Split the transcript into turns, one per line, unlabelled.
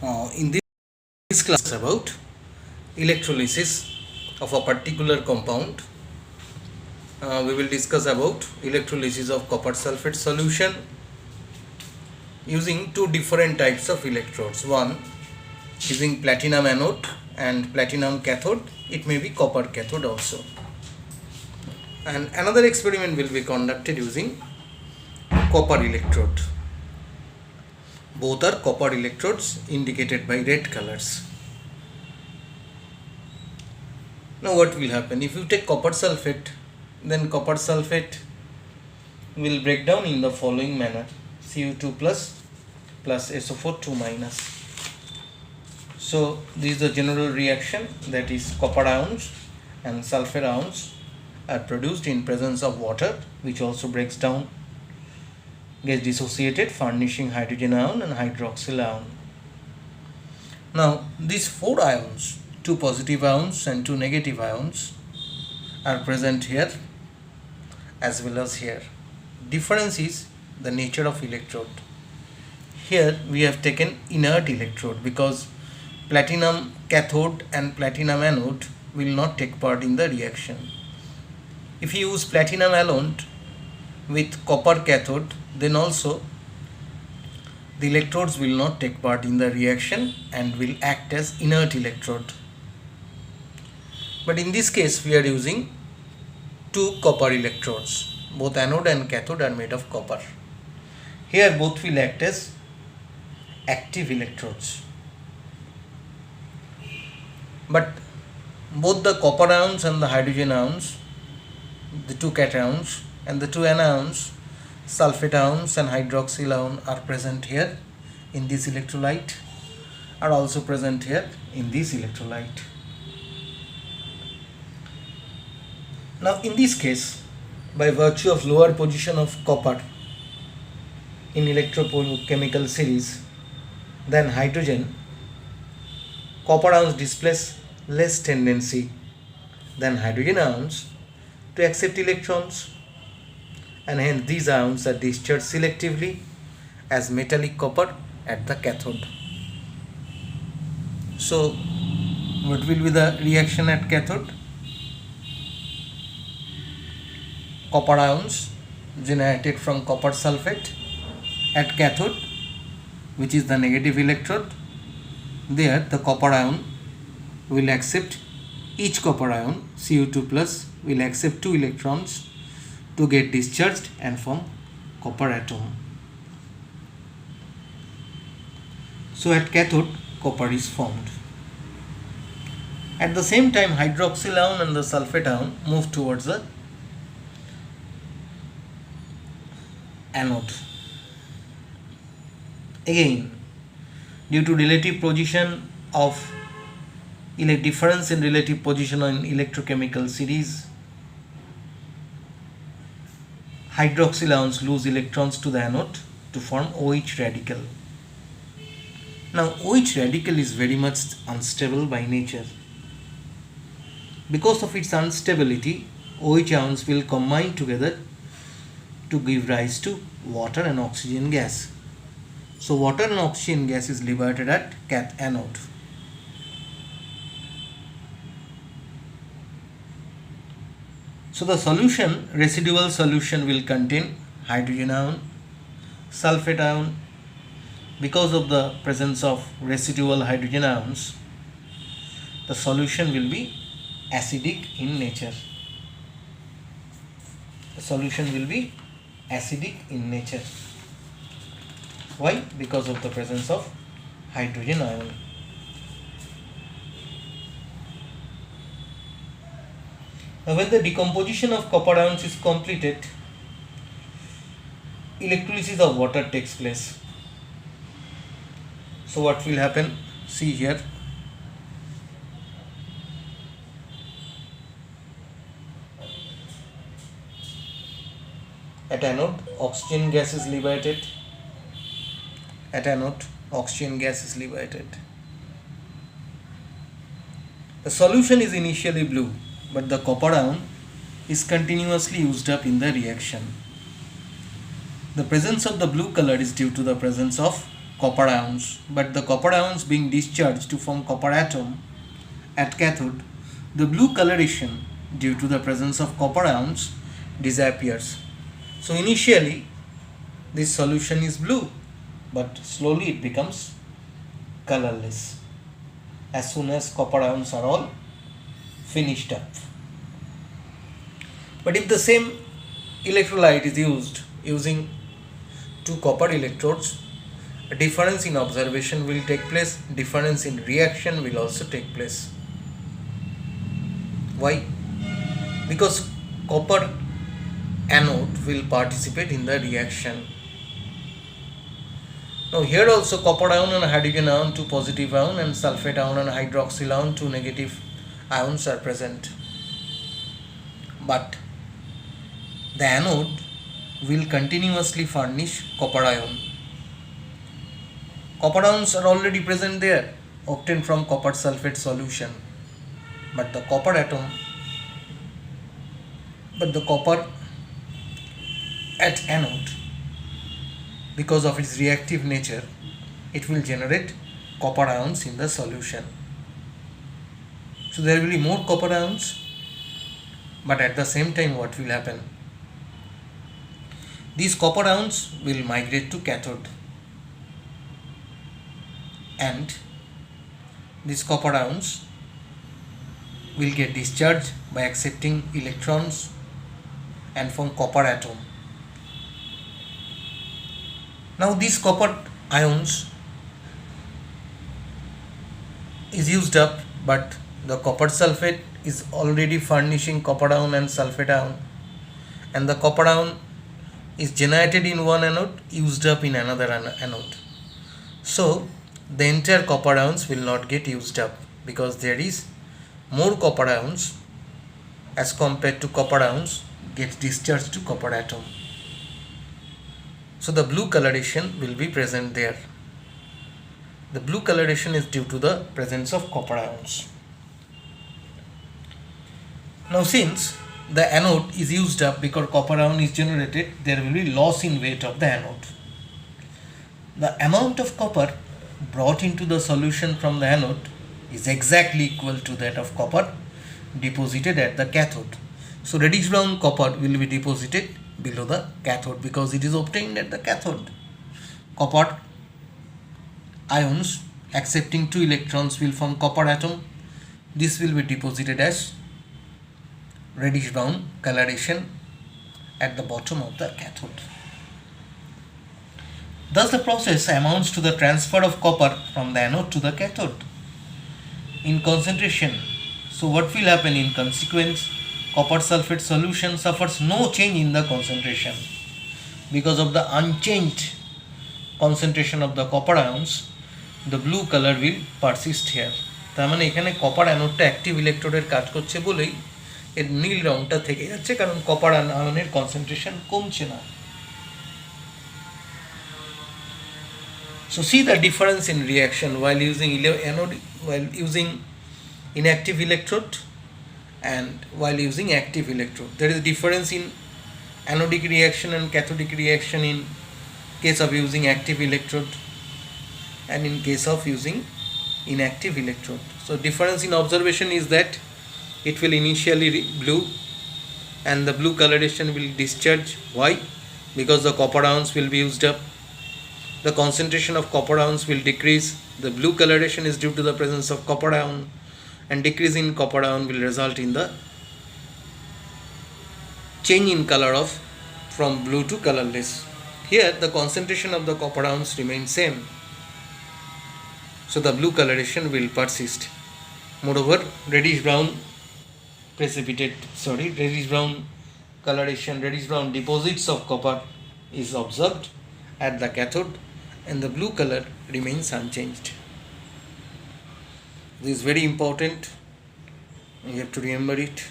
In this class about electrolysis of a particular compound, we will discuss about electrolysis of copper sulfate solution using two different types of electrodes. One using platinum anode and platinum cathode. It may be copper cathode also. And another experiment will be conducted using copper electrode. Both are copper electrodes indicated by red colors. Now what will happen? If you take copper sulfate, then copper sulfate will break down in the following manner: Cu2 plus SO4 2 minus. So this is the general reaction, that is copper ions and sulfur ions are produced in presence of water, which also breaks down, gets dissociated, furnishing hydrogen ion and hydroxyl ion. Now these four ions, two positive ions and two negative ions, are present here as well as here. Difference is the nature of electrode. Here we have taken inert electrode because platinum cathode and platinum anode will not take part in the reaction. If you use platinum alone with copper cathode, then also the electrodes will not take part in the reaction and will act as inert electrode. But in this case we are using two copper electrodes. Both anode and cathode are made of copper. Here both will act as active electrodes. But both the copper ions and the hydrogen ions, the two cations, and the two anions, sulfate ions and hydroxyl ion, are present here in this electrolyte, are also present here in this electrolyte. Now in this case, by virtue of lower position of copper in electrochemical series than hydrogen, copper ions displays less tendency than hydrogen ions to accept electrons, and hence these ions are discharged selectively as metallic copper at the cathode. So what will be the reaction at cathode? Copper ions generated from copper sulfate at cathode, which is the negative electrode. There the copper ion will accept, each copper ion Cu2 plus will accept 2 electrons to get discharged and form copper atom. So at cathode copper is formed. At the same time, hydroxyl ion and the sulfate ion move towards the anode. Again, due to relative position of difference in relative position in electrochemical series, hydroxyl ions lose electrons to the anode to form OH radical. Now OH radical is very much unstable by nature. Because of its instability, OH ions will combine together to give rise to water and oxygen gas. So water and oxygen gas is liberated at anode. So the solution, residual solution, will contain hydrogen ion, sulfate ion. Because of the presence of residual hydrogen ions, the solution will be acidic in nature. The solution will be acidic in nature. Why? Because of the presence of hydrogen ion. Now when the decomposition of copper ions is completed, electrolysis of water takes place. So what will happen? See here. At anode, oxygen gas is liberated. At anode, oxygen gas is liberated. The solution is initially blue, but the copper ion is continuously used up in the reaction. The presence of the blue color is due to the presence of copper ions, but the copper ions being discharged to form copper atom at cathode, the blue coloration due to the presence of copper ions disappears. So initially this solution is blue, but slowly it becomes colorless as soon as copper ions are all finished up. But if the same electrolyte is used using two copper electrodes, a difference in observation will take place, difference in reaction will also take place. Why? Because copper anode will participate in the reaction. Now here also copper ion and hydrogen ion, two positive ion, and sulfate ion and hydroxyl ion, two negative ions are present. But the anode will continuously furnish copper ion. Copper ions are already present there, obtained from copper sulfate solution. But the copper at anode, because of its reactive nature, it will generate copper ions in the solution. So there will be more copper ions, but at the same time what will happen? These copper ions will migrate to cathode, and these copper ions will get discharged by accepting electrons and form copper atom. Now these copper ions is used up, but the copper sulfate is already furnishing copper ion and sulfate ion, and the copper ion is generated in one anode, used up in another anode. So the entire copper ions will not get used up because there is more copper ions as compared to copper ions get discharged to copper atom. So the blue coloration will be present there. The blue coloration is due to the presence of copper ions. Now since the anode is used up because copper ion is generated, there will be loss in weight of the anode. The amount of copper brought into the solution from the anode is exactly equal to that of copper deposited at the cathode. So reddish brown copper will be deposited below the cathode because it is obtained at the cathode. Copper ions accepting two electrons will form copper atom. This will be deposited as reddish brown coloration at the bottom of the cathode. Thus the process amounts to the transfer of copper from the anode to the cathode in concentration. So what will happen in consequence? Copper sulfate solution suffers no change in the concentration because of the unchanged concentration of the copper ions. The blue color will persist here. তার মানে এখানে copper অ্যানোডটা active ইলেকট্রোডের কাজ করছে বলেই এর নীল রংটা থেকে যাচ্ছে, কারণ কপার আয়নের কনসেন্ট্রেশন কমছে না। So see the difference in reaction while using anode, while using inactive electrode and while using active electrode. There is a difference in anodic reaction and cathodic reaction in case of using active electrode and in case of using inactive electrode. So difference in observation is that it will initially blue and the blue coloration will discharge. Why? Because the copper ions will be used up. The concentration of copper ions will decrease. The blue coloration is due to the presence of copper ion, and decrease in copper ion will result in the change in color of from blue to colorless. Here the concentration of the copper ions remains same, so the blue coloration will persist. Moreover, reddish brown coloration, reddish brown deposits of copper is observed at the cathode, and the blue color remains unchanged. This is very important. You have to remember it.